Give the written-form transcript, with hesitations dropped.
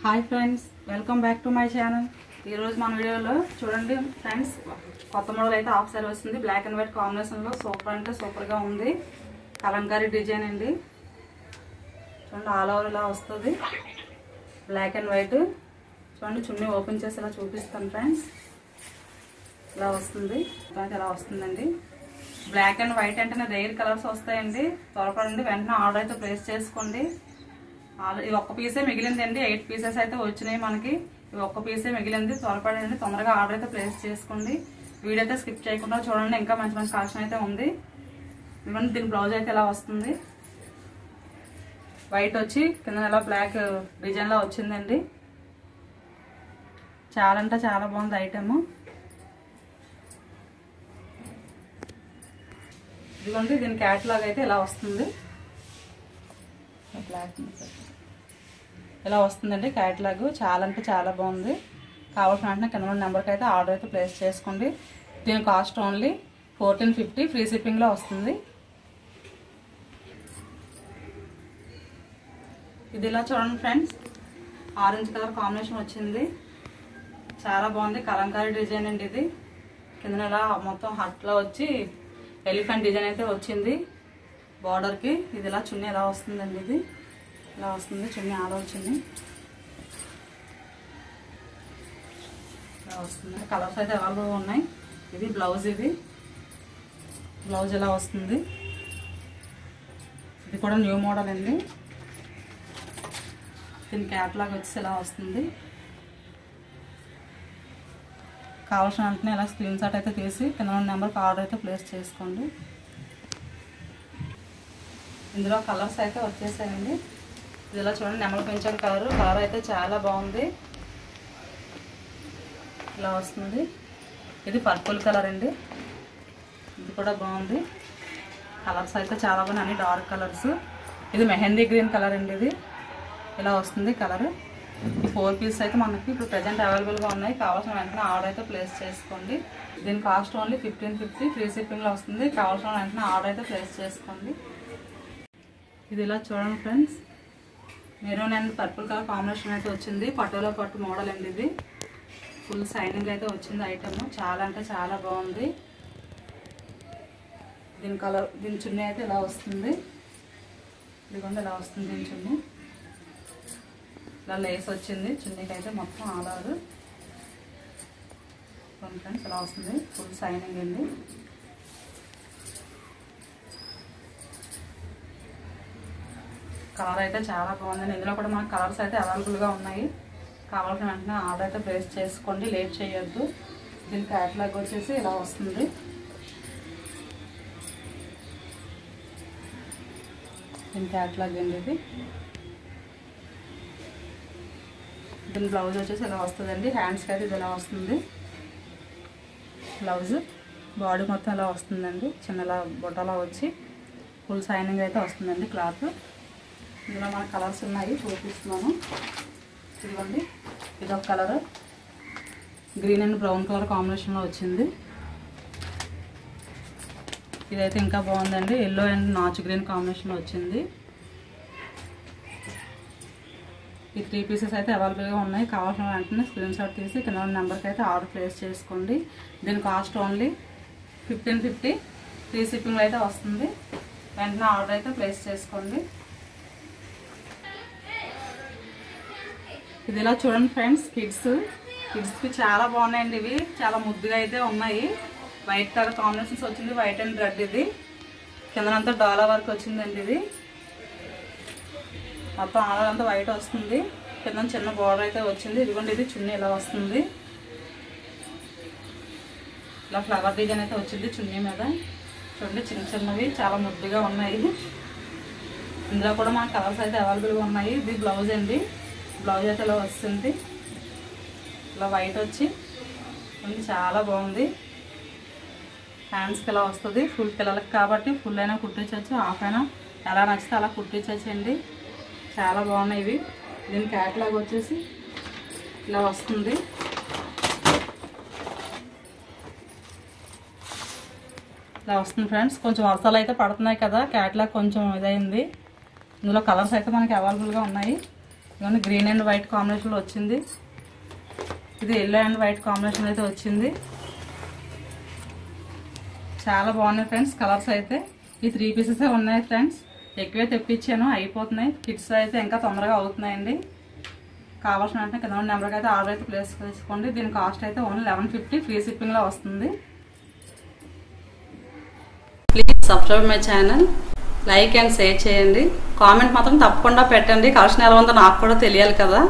Hi friends, welcome back to my channel. ఈరోజు మన వీడియోలో చూడండి ఫ్రెండ్స్, కొత్త మోడల్ అయితే హాఫ్ సారీ వస్తుంది. బ్లాక్ అండ్ వైట్ కాంబినేషన్లో సూపర్ అంటే సూపర్గా ఉంది. కలంకారీ డిజైన్ అండి. చూడండి, ఆల్ ఓవర్ ఇలా వస్తుంది. Black and white. చూడండి, చున్నీ ఓపెన్ చేసి ఇలా చూపిస్తాను ఫ్రెండ్స్. ఇలా వస్తుంది, ఇలా వస్తుందండి. బ్లాక్ అండ్ వైట్ అంటేనే రేర్ కలర్స్ వస్తాయండి. త్వరపడండి, వెంటనే ఆర్డర్ అయితే ప్లేస్ చేసుకోండి. ఇది ఒక్క పీసే మిగిలిందండి. 8 పీసెస్ అయితే వచ్చినాయి మనకి. ఇవి ఒక్క పీసే మిగిలింది. త్వరపడండి, తొందరగా ఆర్డర్ అయితే ప్లేస్ చేసుకోండి. వీడియో అయితే స్కిప్ చేయకుండా చూడండి, ఇంకా మంచి మంచి కలెక్షన్ అయితే ఉంది. ఇవన్నీ దీని బ్లౌజ్ అయితే ఎలా వస్తుంది. వైట్ వచ్చి కింద ఎలా బ్లాక్ డిజైన్లో వచ్చిందండి. చాలా అంటే చాలా బాగుంది ఐటమ్. ఇదిగోండి, దీని క్యాటలాగ్ అయితే ఎలా వస్తుంది. బ్లాక్ ఇలా వస్తుందండి క్యాటలాగ్. చాలా అంటే చాలా బాగుంది. కావాల్సిన వెంటనే కింద నెంబర్కి అయితే ఆర్డర్ అయితే ప్లేస్ చేసుకోండి. దీని కాస్ట్ ఓన్లీ 1450, ఫ్రీ షిప్పింగ్లో వస్తుంది. ఇది ఇలా చూడండి ఫ్రెండ్స్, ఆరెంజ్ కలర్ కాంబినేషన్ వచ్చింది. చాలా బాగుంది. కలంకారీ డిజైన్ అండి ఇది. కింద ఇలా మొత్తం హట్లో వచ్చి ఎలిఫెంట్ డిజైన్ అయితే వచ్చింది బార్డర్కి. ఇది ఇలా చున్నీ ఎలా వస్తుందండి. ఇది ఇలా వస్తుంది చున్నీ, ఆలో చున్నీ ఇలా వస్తుంది. కలర్స్ అయితే అవైలబుల్ ఉన్నాయి. ఇది బ్లౌజ్. ఇది బ్లౌజ్ ఎలా వస్తుంది. ఇది కూడా న్యూ మోడల్ అండి. దీని క్యాటలాగ్ వచ్చి ఇలా వస్తుంది. కావాల్సిన వెంటనే ఇలా స్క్రీన్ షాట్ అయితే తీసి కింద నెంబర్కి ఆర్డర్ అయితే ప్లేస్ చేసుకోండి. ఇందులో కలర్స్ అయితే వచ్చేసాయండి. ఇదిలా చూడండి, నెమలి పెంచాలి కలర్ అయితే చాలా బాగుంది. ఇలా వస్తుంది. ఇది పర్పుల్ కలర్ అండి. ఇది కూడా బాగుంది. కలర్స్ అయితే చాలా బాగున్నాయి, అన్ని డార్క్ కలర్స్. ఇది మెహందీ గ్రీన్ కలర్ అండి. ఇది ఇలా వస్తుంది కలర్. ఈ 4 పీసెస్ అయితే మనకి ఇప్పుడు ప్రజెంట్ అవైలబుల్గా ఉన్నాయి. కావాల్సిన వెంటనే ఆర్డర్ అయితే ప్లేస్ చేసుకోండి. దీని కాస్ట్ ఓన్లీ 1550, ఫ్రీ షిప్పింగ్లో వస్తుంది. కావాల్సిన వెంటనే ఆర్డర్ అయితే ప్లేస్ చేసుకోండి. ఇది ఇలా చూడండి friends, maroon and purple colour combination అయితే వచ్చింది. పట్టులో పట్టు మోడల్ అండి. ఇది ఫుల్ సైనింగ్ అయితే వచ్చింది ఐటమ్. చాలా అంటే చాలా బాగుంది. దీని కలర్, దీని చున్నీ అయితే ఇలా వస్తుంది. ఇదిగోండి ఇలా వస్తుంది దీని చున్నీ. ఇలా లేస్ వచ్చింది చున్నీకి అయితే మొత్తం ఆధారు ఫ్రెండ్స్. ఇలా వస్తుంది, ఫుల్ సైనింగ్ అండి. కలర్ అయితే చాలా బాగుందండి. ఇందులో కూడా మనకు కలర్స్ అయితే అవైలబుల్గా ఉన్నాయి. కావాల్సిన వెంటనే ఆర్డర్ అయితే ప్లేస్ చేసుకోండి, లేట్ చేయొద్దు. దీని క్యాటలాగ్ వచ్చేసి ఇలా వస్తుంది. దీని క్యాటలాగ్ అండి ఇది. దీని బ్లౌజ్ వచ్చేసి ఇలా వస్తుందండి. హ్యాండ్స్కి అయితే ఇది ఇలా వస్తుంది బ్లౌజ్. బాడీ మొత్తం ఇలా వస్తుందండి. చిన్నలా బొట్టలా వచ్చి ఫుల్ సైనింగ్ అయితే వస్తుందండి క్లాత్. ఇందులో మన కలర్స్ ఉన్నాయి, చూపిస్తున్నాను. ఇదిగోండి, ఇదొక colour green and brown colour కాంబినేషన్లో వచ్చింది. ఇదైతే ఇంకా బాగుందండి. ఎల్లో అండ్ నాచు గ్రీన్ కాంబినేషన్లో వచ్చింది. ఈ 3 పీసెస్ అయితే అవైలబుల్గా ఉన్నాయి. కావాల్సిన వెంటనే స్క్రీన్ షాట్ తీసి కింద నెంబర్కి అయితే ఆర్డర్ ప్లేస్ చేసుకోండి. దీని కాస్ట్ ఓన్లీ 1550, ఫ్రీ షిప్పింగ్లో అయితే వస్తుంది. వెంటనే ఆర్డర్ అయితే ప్లేస్ చేసుకోండి. ఇది ఇలా చూడండి ఫ్రెండ్స్, కిడ్స్కి చాలా బాగున్నాయండి. ఇవి చాలా ముద్దుగా అయితే ఉన్నాయి. వైట్ కలర్ కాంబినేషన్స్ వచ్చింది, వైట్ అండ్ రెడ్. ఇది కిందనంతా డాలా వర్క్ వచ్చిందండి. ఇది మొత్తం ఆలంతా వైట్ వస్తుంది. కింద చిన్న బార్డర్ అయితే వచ్చింది. ఇదిగోండి, ఇది చున్నీ ఇలా వస్తుంది. ఇలా ఫ్లవర్ డిజైన్ అయితే వచ్చింది చున్నీ మీద. చూడండి, చిన్న చిన్నవి చాలా ముద్దుగా ఉన్నాయి. ఇందులో కూడా మన కలర్స్ అయితే అవైలబుల్గా ఉన్నాయి. ఇది బ్లౌజ్ అండి. బ్లౌజ్ అయితే ఇలా వస్తుంది. ఇలా వైట్ వచ్చి చాలా బాగుంది. హ్యాండ్స్కి ఇలా వస్తుంది. ఫుల్ పిల్లలకి కాబట్టి ఫుల్ అయినా కుట్టించవచ్చు, హాఫ్ అయినా ఎలా నచ్చితే అలా కుట్టించవచ్చండి. చాలా బాగున్నాయి ఇవి. దీని క్యాటలాగ్ వచ్చేసి ఇలా వస్తుంది. ఇలా వస్తుంది ఫ్రెండ్స్. కొంచెం వర్షాలు అయితే పడుతున్నాయి కదా, క్యాటలాగ్ కొంచెం ఇదైంది. ఇందులో కలర్స్ అయితే మనకి అవైలబుల్గా ఉన్నాయి. ఇవన్నీ గ్రీన్ అండ్ వైట్ కాంబినేషన్లో వచ్చింది. ఇది ఎల్లో అండ్ వైట్ కాంబినేషన్ అయితే వచ్చింది. చాలా బాగున్నాయి ఫ్రెండ్స్. కలర్స్ అయితే ఈ 3 పీసెస్ ఉన్నాయి ఫ్రెండ్స్. ఎక్కువే తెప్పించాను, అయిపోతున్నాయి. కిడ్స్ అయితే ఇంకా తొందరగా అవుతున్నాయండి. కావాల్సిన వెంటనే కింద నెంబర్కి అయితే ఆర్డర్ అయితే ప్లేస్ చేసుకోండి. దీని కాస్ట్ అయితే ఓన్లీ 1150 ఫ్రీ షిప్పింగ్లో వస్తుంది. Please subscribe my channel, like and share చేయండి. కామెంట్ మాత్రం తప్పకుండా పెట్టండి. కలెక్షన్ ఎలా ఉందో నాకు కూడా తెలియాలి కదా.